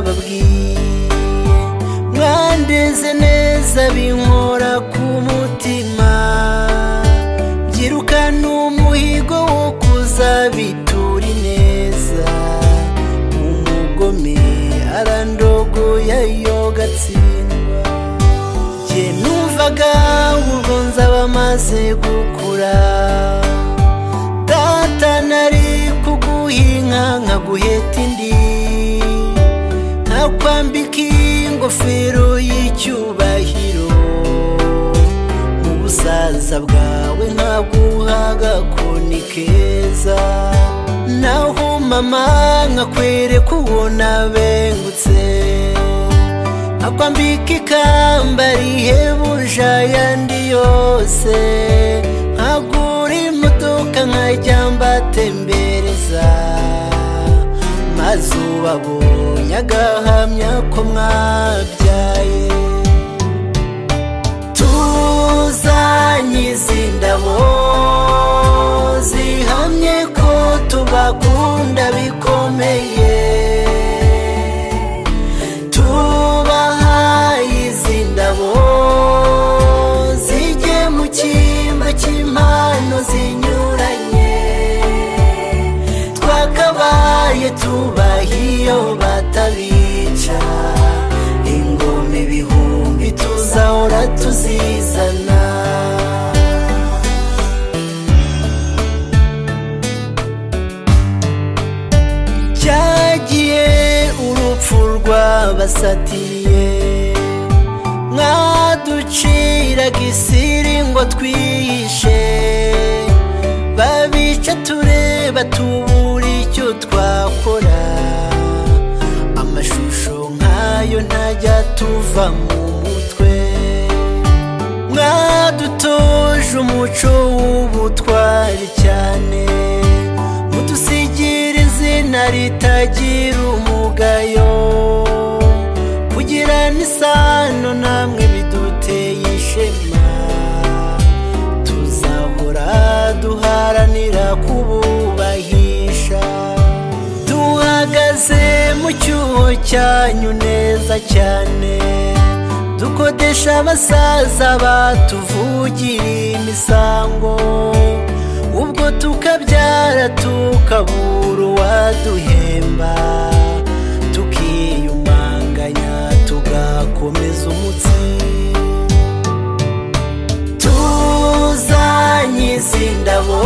nababwiye mwandeze neza binkora ku mutima byirukana umuhigo wo kuzabitura ineza umugome arandogoya yo gatsindwa jye numvaga ubwo nzaba maze gukura data nari kuguhinka nkaguheta indi nkakwambika ingofero y'icyubahiro mu busaza bwawe nkaguha agakoni keza naho mama nkakwereka uwo nabengutse nkakwambika ikamba rihebuje ayandi yose nkagura imodoka nkajya mbatembereza maze ubabonye agahamya ko mwabyaye tuzanye izi ndabo zihamye ko tubakunda bikomeye tubahaye izi ndabo zijye mu cyimbo cy'impano zinyuranye twakabaye tubaha iyo batabica ingoma ibihumbi tuzahora tuzizana cyagiye urupfu rwabasatiriye mwaduciraga isiri ngo twihishe babica tureba tubura icyo twakora amashusho nkayo ntajya tuva mu mutwe mwadutoje umuco w'ubutwari cyane mudusigira izina ritagira umugayo kugira n'isano namwe biduteye ishema tuzahora duharanira kububahisha duhagaze mu cyuho cyanyu neza cyane dukodesha abasaza batuvugira imisango ubwo tukabyara tukabura uwaduhemba tukiyumanganya tugakomeza umutsi tuzanye izi ndabo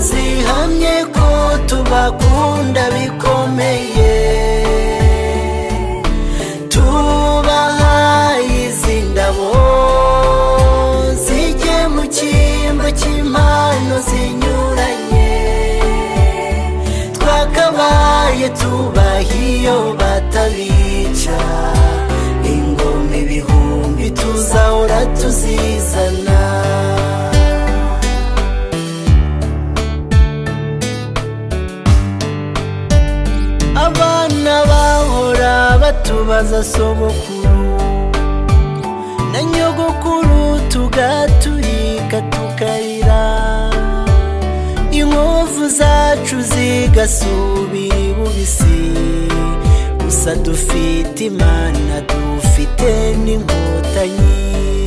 zihamye ko tubakunda bikomeye tubahaye izi ndabo zijye mu cyimbo cy'impano zinyuranye twakabaye tubaha iyo batabica ingoma ibihumbi tuzahora tuzizana abana bahora batubaza sogokuru na nyogokuru tugaturika tukarira inkovu zacu zigasubira ibubisi gusa dufite imana dufite n'inkotanyi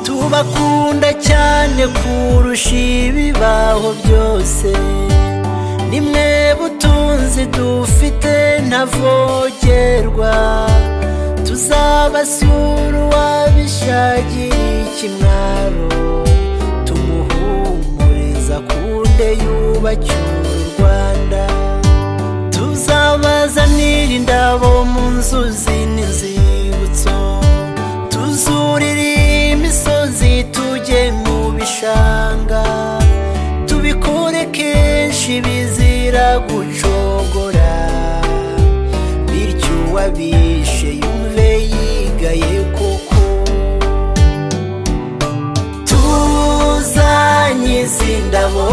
tubakunda cyane kurusha ibibaho byose nimwe butunzi dufite ntavogerwa tuzabasura uwabishagira ikimwaro tumuhumuriza kunde yubacyura u Rwanda tuzabazanira indabo mu nzuzi n'inzibutso tuzurira imisozi tujye mu bishanga tubikore kenshi bizira gucogora bityo uwabishe yumve yigaye koko tuzanye izi ndabo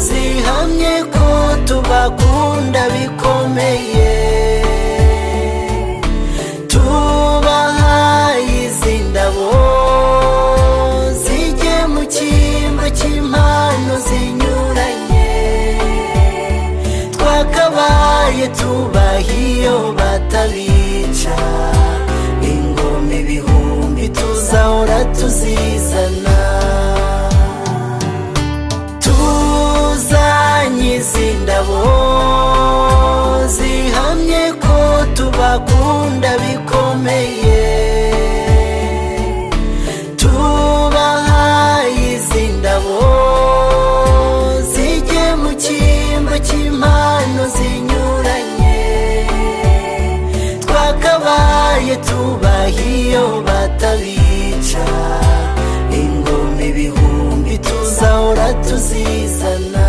zihamye zikomeye tubahaye izi ndabo zijye mu cyimbo cy'impano zinyuranye twakabaye tubaha iyo batabica ingoma ibihumbi tuzahora tuzizana